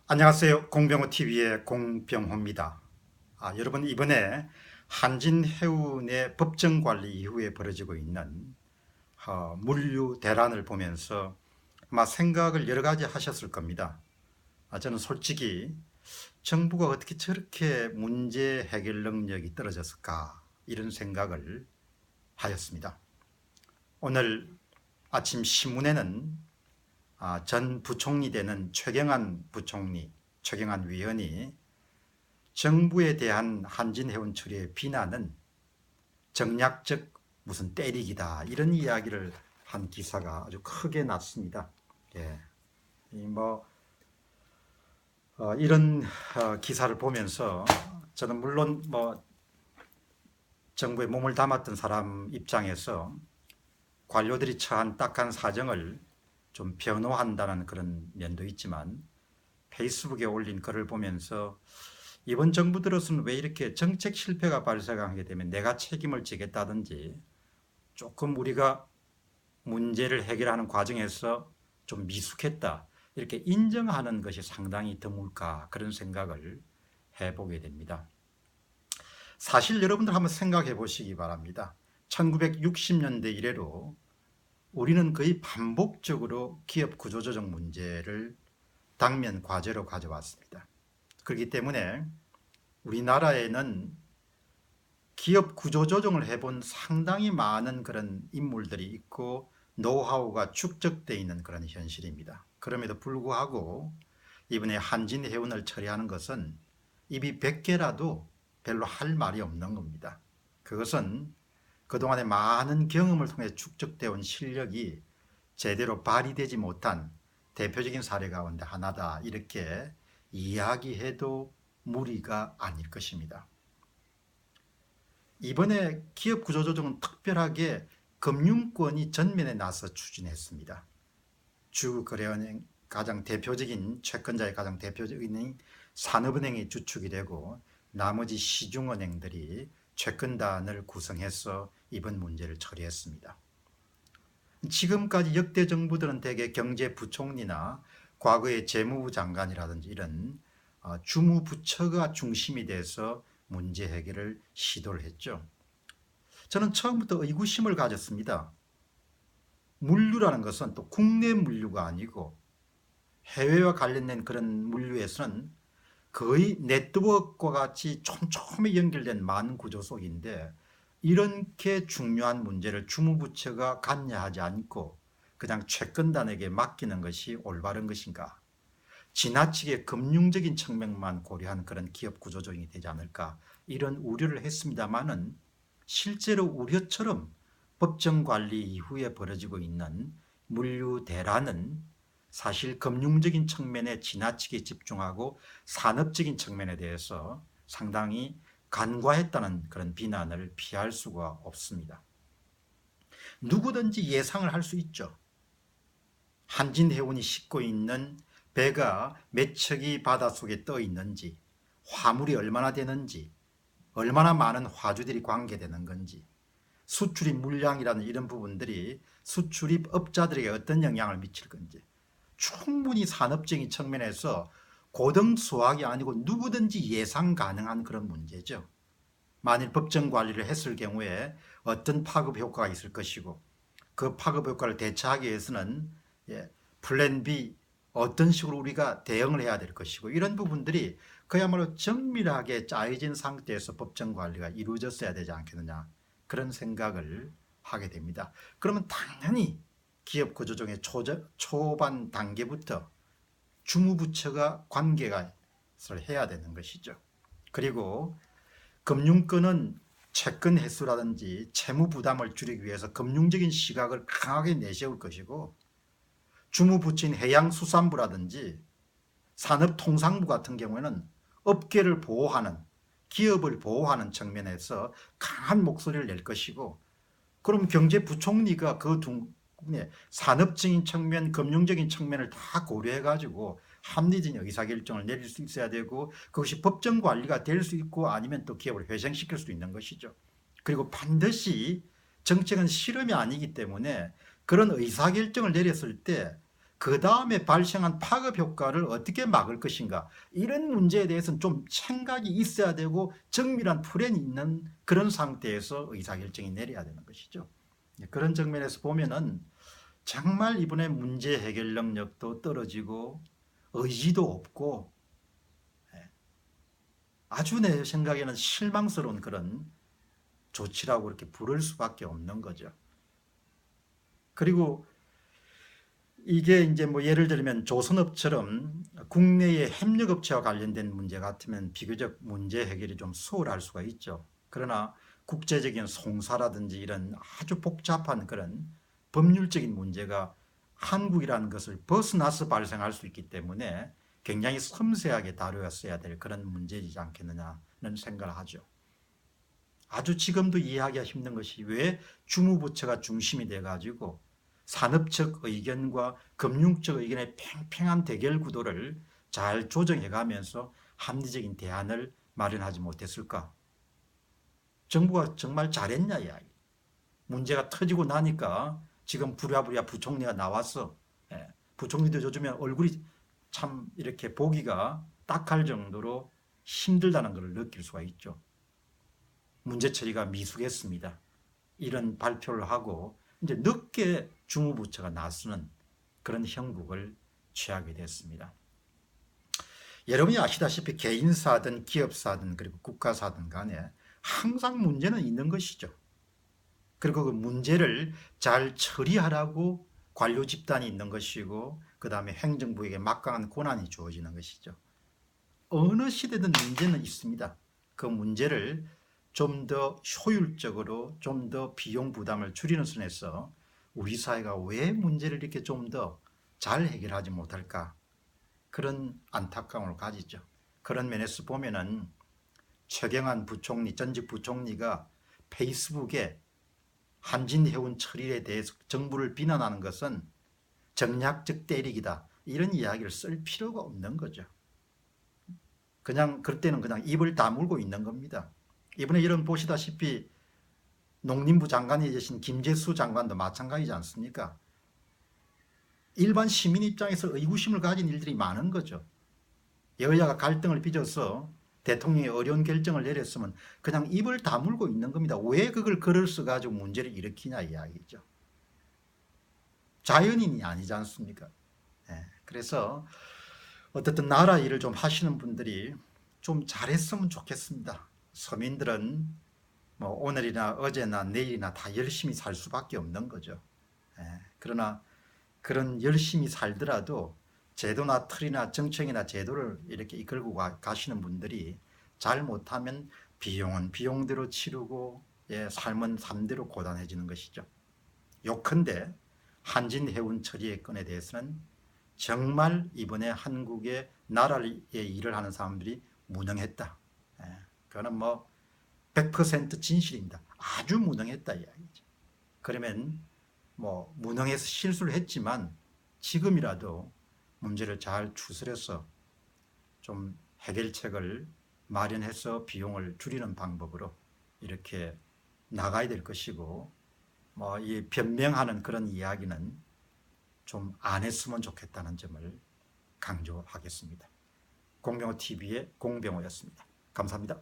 안녕하세요. 공병호TV의 공병호입니다. 여러분, 이번에 한진해운의 법정관리 이후에 벌어지고 있는 물류 대란을 보면서 아마 생각을 여러 가지 하셨을 겁니다. 저는 솔직히 정부가 어떻게 저렇게 문제 해결 능력이 떨어졌을까, 이런 생각을 하였습니다. 오늘 아침 신문에는 전 부총리 되는 최경환 위원이 정부에 대한 한진해운 처리의 비난은 정략적 무슨 때리기다, 이런 이야기를 한 기사가 아주 크게 났습니다. 예. 이런 기사를 보면서 저는 물론 정부에 몸을 담았던 사람 입장에서 관료들이 처한 딱한 사정을 좀 변호한다는 그런 면도 있지만, 페이스북에 올린 글을 보면서 이번 정부 들어서는 왜 이렇게 정책 실패가 발생하게 되면 내가 책임을 지겠다든지, 조금 우리가 문제를 해결하는 과정에서 좀 미숙했다, 이렇게 인정하는 것이 상당히 드물까, 그런 생각을 해보게 됩니다. 사실 여러분들 한번 생각해 보시기 바랍니다. 1960년대 이래로 우리는 거의 반복적으로 기업 구조조정 문제를 당면 과제로 가져왔습니다. 그렇기 때문에 우리나라에는 기업 구조조정을 해본 상당히 많은 그런 인물들이 있고 노하우가 축적되어 있는 그런 현실입니다. 그럼에도 불구하고 이번에 한진해운을 처리하는 것은 입이 100개라도 별로 할 말이 없는 겁니다. 그것은 그동안의 많은 경험을 통해 축적되어 온 실력이 제대로 발휘되지 못한 대표적인 사례 가운데 하나다, 이렇게 이야기해도 무리가 아닐 것입니다. 이번에 기업 구조조정은 특별하게 금융권이 전면에 나서 추진했습니다. 주거래은행 가장 대표적인 채권자의 가장 대표적인 산업은행이 주축이 되고 나머지 시중은행들이 채권단을 구성해서 이번 문제를 처리했습니다. 지금까지 역대 정부들은 대개 경제부총리나 과거의 재무부 장관이라든지 이런 주무부처가 중심이 돼서 문제 해결을 시도를 했죠. 저는 처음부터 의구심을 가졌습니다. 물류라는 것은 또 국내 물류가 아니고 해외와 관련된 그런 물류에서는 거의 네트워크와 같이 촘촘히 연결된 만 구조 속인데, 이렇게 중요한 문제를 주무부처가 관여하지 않고 그냥 채권단에게 맡기는 것이 올바른 것인가? 지나치게 금융적인 측면만 고려한 그런 기업 구조조정이 되지 않을까, 이런 우려를 했습니다마는, 실제로 우려처럼 법정관리 이후에 벌어지고 있는 물류 대란은 사실 금융적인 측면에 지나치게 집중하고 산업적인 측면에 대해서 상당히 간과했다는 그런 비난을 피할 수가 없습니다. 누구든지 예상을 할 수 있죠. 한진해운이 싣고 있는 배가 몇 척이 바닷속에 떠 있는지, 화물이 얼마나 되는지, 얼마나 많은 화주들이 관계되는 건지, 수출입 물량이라는 이런 부분들이 수출입 업자들에게 어떤 영향을 미칠 건지, 충분히 산업적인 측면에서 고등 수학이 아니고 누구든지 예상 가능한 그런 문제죠. 만일 법정 관리를 했을 경우에 어떤 파급 효과가 있을 것이고, 그 파급 효과를 대처하기 위해서는 플랜 B, 어떤 식으로 우리가 대응을 해야 될 것이고, 이런 부분들이 그야말로 정밀하게 짜여진 상태에서 법정 관리가 이루어졌어야 되지 않겠느냐, 그런 생각을 하게 됩니다. 그러면 당연히 기업 구조조정의 초반 단계부터 주무부처가 관계가 해야 되는 것이죠. 그리고 금융권은 채권 횟수라든지 채무 부담을 줄이기 위해서 금융적인 시각을 강하게 내세울 것이고, 주무부처인 해양수산부라든지 산업통상부 같은 경우에는 업계를 보호하는, 기업을 보호하는 측면에서 강한 목소리를 낼 것이고, 그럼 경제부총리가 그 산업적인 측면, 금융적인 측면을 다 고려해가지고 합리적인 의사결정을 내릴 수 있어야 되고, 그것이 법정 관리가 될 수 있고, 아니면 또 기업을 회생시킬 수 있는 것이죠. 그리고 반드시 정책은 실험이 아니기 때문에 그런 의사결정을 내렸을 때 그 다음에 발생한 파급 효과를 어떻게 막을 것인가, 이런 문제에 대해서는 좀 생각이 있어야 되고 정밀한 플랜이 있는 그런 상태에서 의사결정이 내려야 되는 것이죠. 그런 측면에서 보면은 정말 이번에 문제 해결 능력도 떨어지고 의지도 없고 아주 내 생각에는 실망스러운 그런 조치라고 그렇게 부를 수밖에 없는 거죠. 그리고 이게 이제 뭐 예를 들면 조선업처럼 국내의 협력업체와 관련된 문제 같으면 비교적 문제 해결이 좀 수월할 수가 있죠. 그러나 국제적인 송사라든지 이런 아주 복잡한 그런 법률적인 문제가 한국이라는 것을 벗어나서 발생할 수 있기 때문에 굉장히 섬세하게 다루었어야 될 그런 문제이지 않겠느냐는 생각을 하죠. 아주 지금도 이해하기가 힘든 것이 왜 주무부처가 중심이 돼가지고 산업적 의견과 금융적 의견의 팽팽한 대결 구도를 잘 조정해 가면서 합리적인 대안을 마련하지 못했을까? 정부가 정말 잘했냐 이야기. 문제가 터지고 나니까 지금 부랴부랴 부총리가 나왔어. 예. 부총리도 요즘에 얼굴이 참 이렇게 보기가 딱할 정도로 힘들다는 것을 느낄 수가 있죠. 문제 처리가 미숙했습니다. 이런 발표를 하고 이제 늦게 주무부처가 나서는 그런 형국을 취하게 됐습니다. 여러분이 아시다시피 개인사든 기업사든 그리고 국가사든 간에 항상 문제는 있는 것이죠. 그리고 그 문제를 잘 처리하라고 관료 집단이 있는 것이고 그 다음에 행정부에게 막강한 권한이 주어지는 것이죠. 어느 시대든 문제는 있습니다. 그 문제를 좀 더 효율적으로 좀 더 비용 부담을 줄이는 선에서 우리 사회가 왜 문제를 이렇게 좀 더 잘 해결하지 못할까, 그런 안타까움을 가지죠. 그런 면에서 보면은 최경환 부총리, 전직 부총리가 페이스북에 한진해운 처리에 대해서 정부를 비난하는 것은 정략적 때리기다, 이런 이야기를 쓸 필요가 없는 거죠. 그냥 그럴 때는 그냥 입을 다물고 있는 겁니다. 이번에 이런 보시다시피 농림부 장관이 계신 김재수 장관도 마찬가지지 않습니까? 일반 시민 입장에서 의구심을 가진 일들이 많은 거죠. 여야가 갈등을 빚어서 대통령이 어려운 결정을 내렸으면 그냥 입을 다물고 있는 겁니다. 왜 그걸 글을 써가지고 문제를 일으키냐 이야기죠. 자연인이 아니지 않습니까? 그래서 어떻든 나라 일을 좀 하시는 분들이 좀 잘했으면 좋겠습니다. 서민들은 뭐 오늘이나 어제나 내일이나 다 열심히 살 수밖에 없는 거죠. 그러나 그런 열심히 살더라도 제도나 틀이나 정책이나 제도를 이렇게 이끌고 가시는 분들이 잘못하면 비용은 비용대로 치르고 삶은 삶대로 고단해지는 것이죠. 요컨대 한진해운 처리의 건에 대해서는 정말 이번에 한국의 나라의 일을 하는 사람들이 무능했다. 그거는 뭐 100% 진실입니다. 아주 무능했다 이야기죠. 그러면 뭐 무능해서 실수를 했지만 지금이라도 문제를 잘 추스려서 좀 해결책을 마련해서 비용을 줄이는 방법으로 이렇게 나가야 될 것이고, 뭐 이 변명하는 그런 이야기는 좀 안 했으면 좋겠다는 점을 강조하겠습니다. 공병호 TV의 공병호였습니다. 감사합니다.